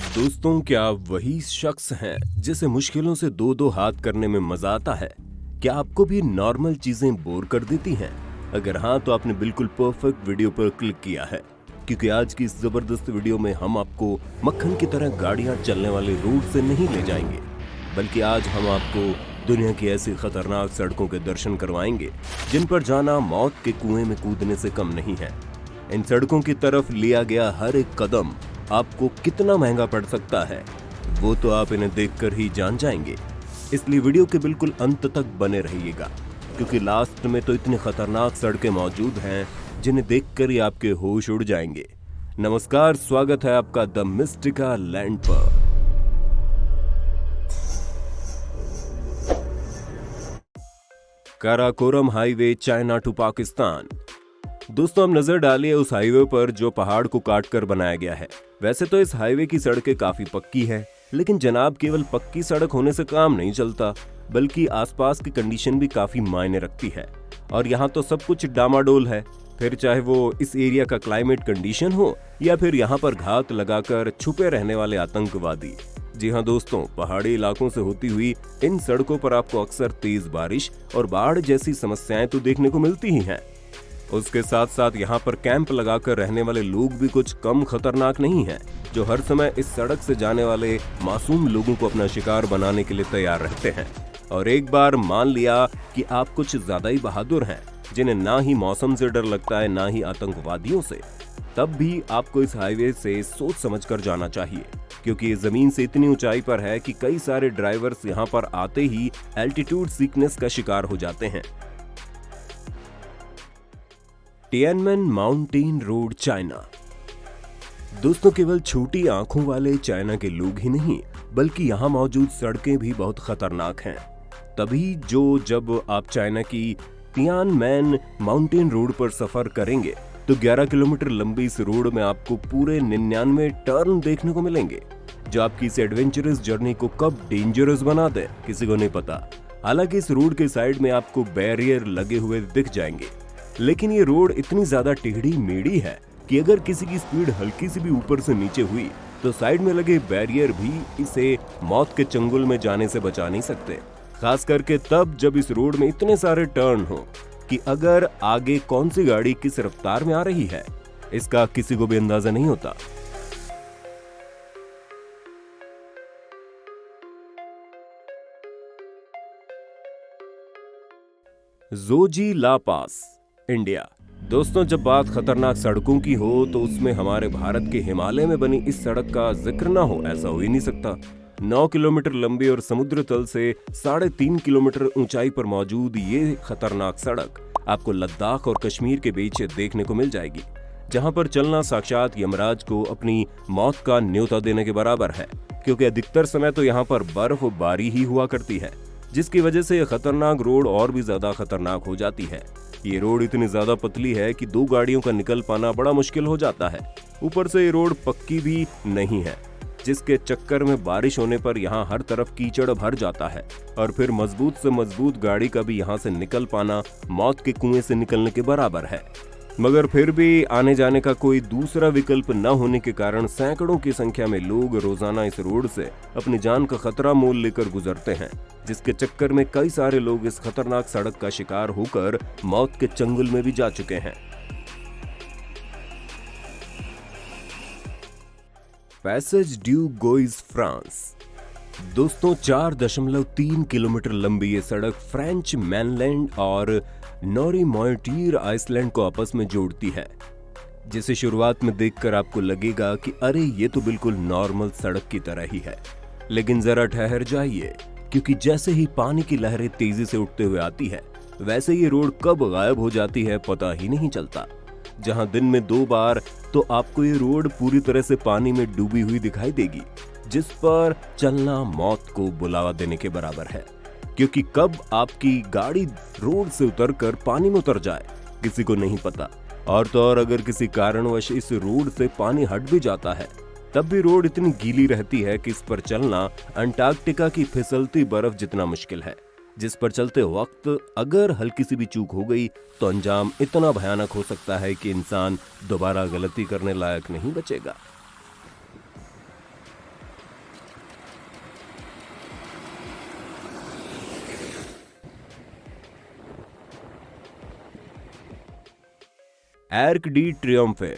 दोस्तों, क्या आप वही शख्स हैं जिसे मुश्किलों से दो दो हाथ करने में मजा आता है? क्या आपको भी नॉर्मल चीजें बोर कर देती हैं? अगर हाँ, तो आपने बिल्कुल परफेक्ट वीडियो पर क्लिक किया है, क्योंकि आज की इस जबरदस्त वीडियो में हम आपको मक्खन की तरह गाड़ियां चलने वाले रूट से नहीं ले जाएंगे, बल्कि आज हम आपको दुनिया की ऐसी खतरनाक सड़कों के दर्शन करवाएंगे जिन पर जाना मौत के कुएं में कूदने से कम नहीं है। इन सड़कों की तरफ लिया गया हर एक कदम आपको कितना महंगा पड़ सकता है, वो तो आप इन्हें देखकर ही जान जाएंगे। इसलिए वीडियो के बिल्कुल अंत तक बने रहिएगा, क्योंकि लास्ट में तो इतनी खतरनाक सड़कें मौजूद हैं जिन्हें देखकर ही आपके होश उड़ जाएंगे। नमस्कार, स्वागत है आपका द मिस्टिका लैंड पर। Karakoram Highway, China to Pakistan. दोस्तों, हम नजर डालिए उस हाईवे पर जो पहाड़ को काटकर बनाया गया है। वैसे तो इस हाईवे की सड़कें काफी पक्की है, लेकिन जनाब, केवल पक्की सड़क होने से काम नहीं चलता, बल्कि आसपास की कंडीशन भी काफी मायने रखती है। और यहाँ तो सब कुछ डामाडोल है, फिर चाहे वो इस एरिया का क्लाइमेट कंडीशन हो या फिर यहाँ पर घात लगाकर छुपे रहने वाले आतंकवादी। जी हाँ दोस्तों, पहाड़ी इलाकों से होती हुई इन सड़कों पर आपको अक्सर तेज बारिश और बाढ़ जैसी समस्याएं तो देखने को मिलती ही हैं। उसके साथ साथ यहाँ पर कैंप लगाकर रहने वाले लोग भी कुछ कम खतरनाक नहीं हैं, जो हर समय इस सड़क से जाने वाले मासूम लोगों को अपना शिकार बनाने के लिए तैयार रहते हैं। और एक बार मान लिया कि आप कुछ ज्यादा ही बहादुर हैं, जिन्हें ना ही मौसम से डर लगता है ना ही आतंकवादियों से, तब भी आपको इस हाईवे से सोच समझकर जाना चाहिए, क्योंकि ये जमीन से इतनी ऊंचाई पर है कि कई सारे ड्राइवर्स यहाँ पर आते ही एल्टीट्यूड सिकनेस का शिकार हो जाते हैं। टिएनमेन माउंटेन रोड, चाइना। दोस्तों, केवल छोटी आंखों वाले चाइना के लोग ही नहीं, बल्कि यहाँ मौजूद सड़कें भी बहुत खतरनाक हैं। तभी जब आप चाइना की टिएनमेन माउंटेन रोड पर सफर करेंगे तो 11 किलोमीटर लंबी इस रोड में आपको पूरे 99 टर्न देखने को मिलेंगे, जो आपकी इस एडवेंचरस जर्नी को कब डेंजरस बना दे किसी को नहीं पता। हालांकि इस रोड के साइड में आपको बैरियर लगे हुए दिख जाएंगे, लेकिन ये रोड इतनी ज्यादा टेढ़ी मेढ़ी है कि अगर किसी की स्पीड हल्की सी भी ऊपर से नीचे हुई तो साइड में लगे बैरियर भी इसे मौत के चंगुल में जाने से बचा नहीं सकते। खास करके तब जब इस रोड में इतने सारे टर्न हो कि अगर आगे कौन सी गाड़ी किस रफ्तार में आ रही है, इसका किसी को भी अंदाजा नहीं होता। जोजी ला पास, इंडिया। दोस्तों, जब बात खतरनाक सड़कों की हो तो उसमें हमारे भारत के हिमालय में बनी इस सड़क का जिक्र ना हो, ऐसा हो ही नहीं सकता। 9 किलोमीटर लंबी और समुद्र तल से 3.5 किलोमीटर ऊंचाई पर मौजूद ये खतरनाक सड़क आपको लद्दाख और कश्मीर के बीच देखने को मिल जाएगी, जहां पर चलना साक्षात यमराज को अपनी मौत का न्योता देने के बराबर है, क्योंकि अधिकतर समय तो यहाँ पर बर्फबारी ही हुआ करती है, जिसकी वजह से यह खतरनाक रोड और भी ज्यादा खतरनाक हो जाती है। ये रोड इतनी ज्यादा पतली है कि 2 गाड़ियों का निकल पाना बड़ा मुश्किल हो जाता है। ऊपर से ये रोड पक्की भी नहीं है, जिसके चक्कर में बारिश होने पर यहाँ हर तरफ कीचड़ भर जाता है, और फिर मजबूत से मजबूत गाड़ी का भी यहाँ से निकल पाना मौत के कुएं से निकलने के बराबर है। मगर फिर भी आने जाने का कोई दूसरा विकल्प न होने के कारण सैकड़ों की संख्या में लोग रोजाना इस रोड से अपनी जान का खतरा मोल लेकर गुजरते हैं, जिसके चक्कर में कई सारे लोग इस खतरनाक सड़क का शिकार होकर मौत के चंगुल में भी जा चुके हैं। Passage due goes, France. दोस्तों, 4.3 किलोमीटर लंबी ये सड़क फ्रेंच मैनलैंड और नोरी मोयटीर आइसलैंड को आपस में जोड़ती है, जिसे शुरुआत में देखकर आपको लगेगा कि अरे ये तो बिल्कुल नॉर्मल सड़क की तरह ही है। लेकिन जरा ठहर जाइए, क्योंकि जैसे ही पानी की लहरें तेजी से उठते हुए आती है, वैसे ये रोड कब गायब हो जाती है पता ही नहीं चलता। जहां दिन में 2 बार तो आपको ये रोड पूरी तरह से पानी में डूबी हुई दिखाई देगी, जिस पर चलना मौत को बुलावा देने के बराबर है, क्योंकि कब आपकी गाड़ी रोड से उतरकर पानी में उतर जाए किसी को नहीं पता। और तो और अगर किसी कारणवश इस रोड से पानी हट भी जाता है, तब भी रोड इतनी गीली रहती है कि इस पर चलना अंटार्कटिका की फिसलती बर्फ जितना मुश्किल है, जिस पर चलते वक्त अगर हल्की सी भी चूक हो गई तो अंजाम इतना भयानक हो सकता है कि इंसान दोबारा गलती करने लायक नहीं बचेगा। Arc de Triomphe.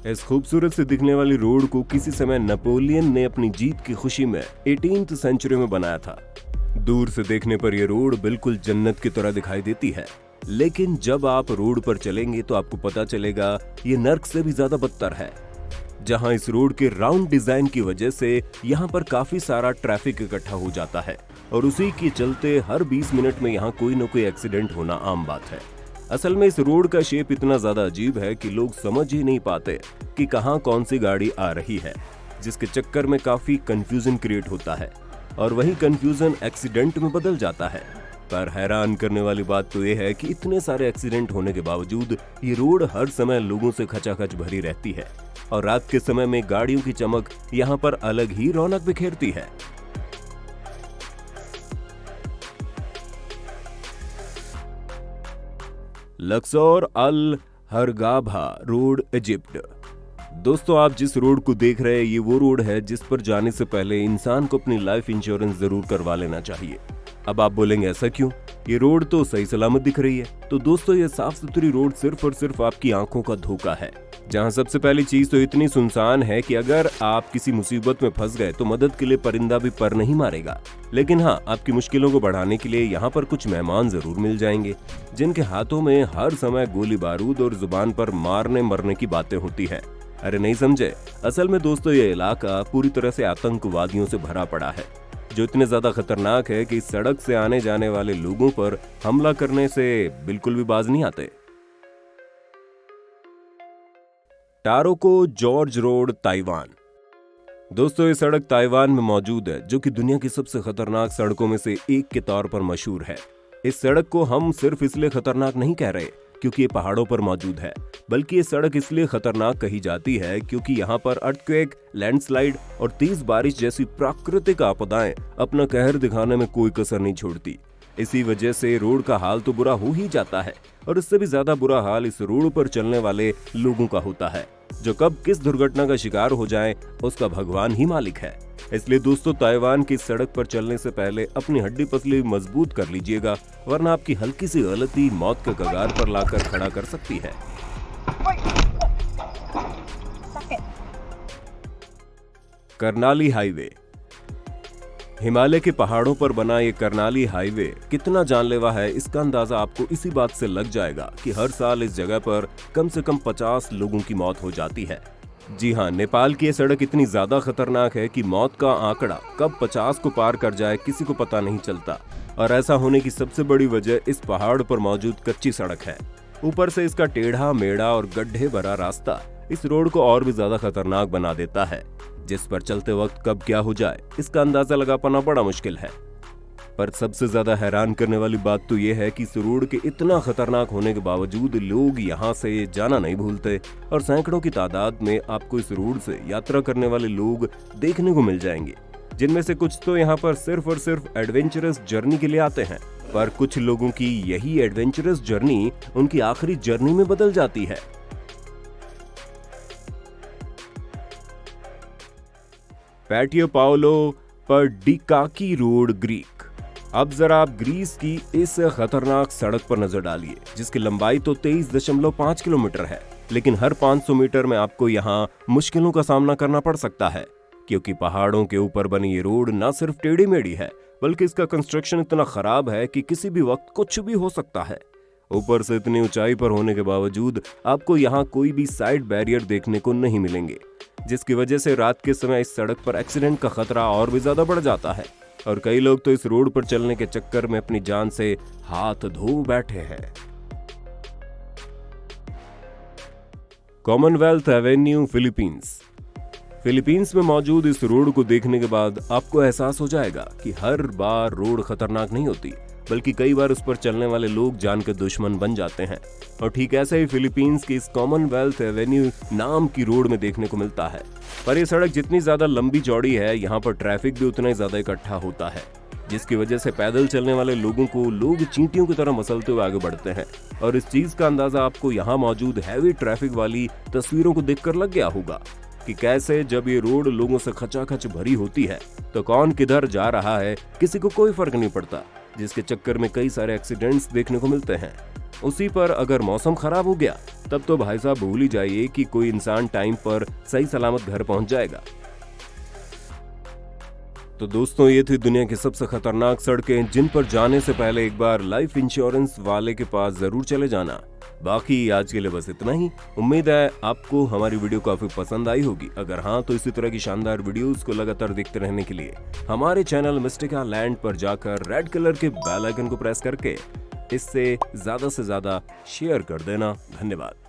इस खूबसूरत से दिखने वाली रोड को किसी समय नेपोलियन ने अपनी जीत की खुशी में 18वीं सेंचुरी में बनाया था। दूर से देखने पर यह रोड बिल्कुल जन्नत की तरह दिखाई देती है, लेकिन जब आप रोड पर चलेंगे तो आपको पता चलेगा ये नर्क से भी ज्यादा बदतर है। जहां इस रोड के राउंड डिजाइन की वजह से यहां पर काफी सारा ट्रैफिक इकट्ठा हो जाता है और उसी के चलते हर 20 मिनट में यहां कोई न कोई एक्सीडेंट होना आम बात है। असल में इस रोड का शेप इतना ज्यादा अजीब है कि लोग समझ ही नहीं पाते कि कहां कौन सी गाड़ी आ रही है, जिसके चक्कर में काफी कंफ्यूजन क्रिएट होता है और वही कंफ्यूजन एक्सीडेंट में बदल जाता है। पर हैरान करने वाली बात तो यह है कि इतने सारे एक्सीडेंट होने के बावजूद ये रोड हर समय लोगों से खचाखच भरी रहती है और रात के समय में गाड़ियों की चमक यहाँ पर अलग ही रौनक बिखेरती है। लक्सौर अल हरगाभा रोड, इजिप्ट। दोस्तों, आप जिस रोड को देख रहे हैं ये वो रोड है जिस पर जाने से पहले इंसान को अपनी लाइफ इंश्योरेंस जरूर करवा लेना चाहिए। अब आप बोलेंगे ऐसा क्यों, ये रोड तो सही सलामत दिख रही है। तो दोस्तों, ये साफ सुथरी रोड सिर्फ और सिर्फ आपकी आंखों का धोखा है। जहां सबसे पहली चीज तो इतनी सुनसान है कि अगर आप किसी मुसीबत में फंस गए तो मदद के लिए परिंदा भी पर नहीं मारेगा। लेकिन हाँ, आपकी मुश्किलों को बढ़ाने के लिए यहाँ पर कुछ मेहमान जरूर मिल जाएंगे जिनके हाथों में हर समय गोली बारूद और जुबान पर मारने मरने की बातें होती है। अरे नहीं समझे, असल में दोस्तों ये इलाका पूरी तरह से आतंकवादियों से भरा पड़ा है, जो इतने ज्यादा खतरनाक है कि सड़क से आने जाने वाले लोगों पर हमला करने से बिल्कुल भी बाज नहीं आते। टारोको जॉर्ज रोड, ताइवान। दोस्तों, ये सड़क ताइवान में मौजूद है, जो कि दुनिया की सबसे खतरनाक सड़कों में से एक के तौर पर मशहूर है। इस सड़क को हम सिर्फ इसलिए खतरनाक नहीं कह रहे क्योंकि ये पहाड़ों पर मौजूद है, बल्कि ये सड़क इसलिए खतरनाक कही जाती है क्योंकि यहाँ पर अर्थक्वेक, लैंडस्लाइड और तेज बारिश जैसी प्राकृतिक आपदाएं अपना कहर दिखाने में कोई कसर नहीं छोड़ती। इसी वजह से रोड का हाल तो बुरा हो ही जाता है और इससे भी ज्यादा बुरा हाल इस रोड पर चलने वाले लोगों का होता है, जो कब किस दुर्घटना का शिकार हो जाए उसका भगवान ही मालिक है। इसलिए दोस्तों, ताइवान की सड़क पर चलने से पहले अपनी हड्डी पसली मजबूत कर लीजिएगा, वरना आपकी हल्की सी गलती मौत के कगार पर लाकर खड़ा कर सकती है। करनाली हाईवे। हिमालय के पहाड़ों पर बना ये करनाली हाईवे कितना जानलेवा है इसका अंदाजा आपको इसी बात से लग जाएगा कि हर साल इस जगह पर कम से कम 50 लोगों की मौत हो जाती है। जी हाँ, नेपाल की ये सड़क इतनी ज्यादा खतरनाक है कि मौत का आंकड़ा कब 50 को पार कर जाए किसी को पता नहीं चलता। और ऐसा होने की सबसे बड़ी वजह इस पहाड़ पर मौजूद कच्ची सड़क है। ऊपर से इसका टेढ़ा मेढ़ा और गड्ढे भरा रास्ता इस रोड को और भी ज्यादा खतरनाक बना देता है, जिस पर चलते वक्त कब क्या हो जाए इसका अंदाजा लगा पाना बड़ा मुश्किल है। पर सबसे ज्यादा हैरान करने वाली बात तो यह है कि इस रोड के इतना खतरनाक होने के बावजूद लोग यहाँ से जाना नहीं भूलते और सैकड़ों की तादाद में आपको इस रोड से यात्रा करने वाले लोग देखने को मिल जाएंगे, जिनमें से कुछ तो यहाँ पर सिर्फ और सिर्फ एडवेंचरस जर्नी के लिए आते हैं, पर कुछ लोगों की यही एडवेंचरस जर्नी उनकी आखिरी जर्नी में बदल जाती है। पैटियो पाओलो पर डिकाकी रोड, ग्रीक। अब जरा आप ग्रीस की इस खतरनाक सड़क पर नजर डालिए, जिसकी लंबाई तो 23.5 किलोमीटर है, लेकिन हर 500 मीटर में आपको यहाँ मुश्किलों का सामना करना पड़ सकता है, क्योंकि पहाड़ों के ऊपर बनी ये रोड न सिर्फ टेढ़ी मेढ़ी है, बल्कि इसका कंस्ट्रक्शन इतना खराब है कि किसी भी वक्त कुछ भी हो सकता है। ऊपर से इतनी ऊंचाई पर होने के बावजूद आपको यहाँ कोई भी साइड बैरियर देखने को नहीं मिलेंगे, जिसकी वजह से रात के समय इस सड़क पर एक्सीडेंट का खतरा और भी ज्यादा बढ़ जाता है और कई लोग तो इस रोड पर चलने के चक्कर में अपनी जान से हाथ धो बैठे हैं। Commonwealth Avenue, Philippines. फिलीपींस में मौजूद इस रोड को देखने के बाद आपको एहसास हो जाएगा कि हर बार रोड खतरनाक नहीं होती, बल्कि कई बार उस पर चलने वाले लोग जान के दुश्मन बन जाते हैं। और ठीक ऐसा ही फिलीपींस की इस कॉमनवेल्थ एवेन्यू नाम की रोड में देखने को मिलता है। पर यह सड़क जितनी ज्यादा लंबी चौड़ी है, यहाँ पर ट्रैफिक भी उतना ही ज्यादा इकट्ठा होता है, जिसकी वजह से पैदल चलने वाले लोगों को लोग चींटियों की तरह मसलते हुए आगे बढ़ते हैं। और इस चीज का अंदाजा आपको यहाँ मौजूद हैवी ट्रैफिक वाली तस्वीरों को देखकर लग गया होगा कि कैसे जब ये रोड लोगों से खचाखच भरी होती है तो कौन किधर जा रहा है किसी को कोई फर्क नहीं पड़ता, जिसके चक्कर में कई सारे एक्सीडेंट्स देखने को मिलते हैं। उसी पर अगर मौसम खराब हो गया तब तो भाई साहब भूल ही जाइए कि कोई इंसान टाइम पर सही सलामत घर पहुंच जाएगा। तो दोस्तों, ये थी दुनिया की सबसे खतरनाक सड़कें जिन पर जाने से पहले एक बार लाइफ इंश्योरेंस वाले के पास जरूर चले जाना। बाकी आज के लिए बस इतना ही। उम्मीद है आपको हमारी वीडियो काफी पसंद आई होगी। अगर हाँ तो इसी तरह की शानदार वीडियोस को लगातार देखते रहने के लिए हमारे चैनल मिस्टिका लैंड पर जाकर रेड कलर के बेल आइकन को प्रेस करके इससे ज्यादा से ज्यादा शेयर कर देना। धन्यवाद।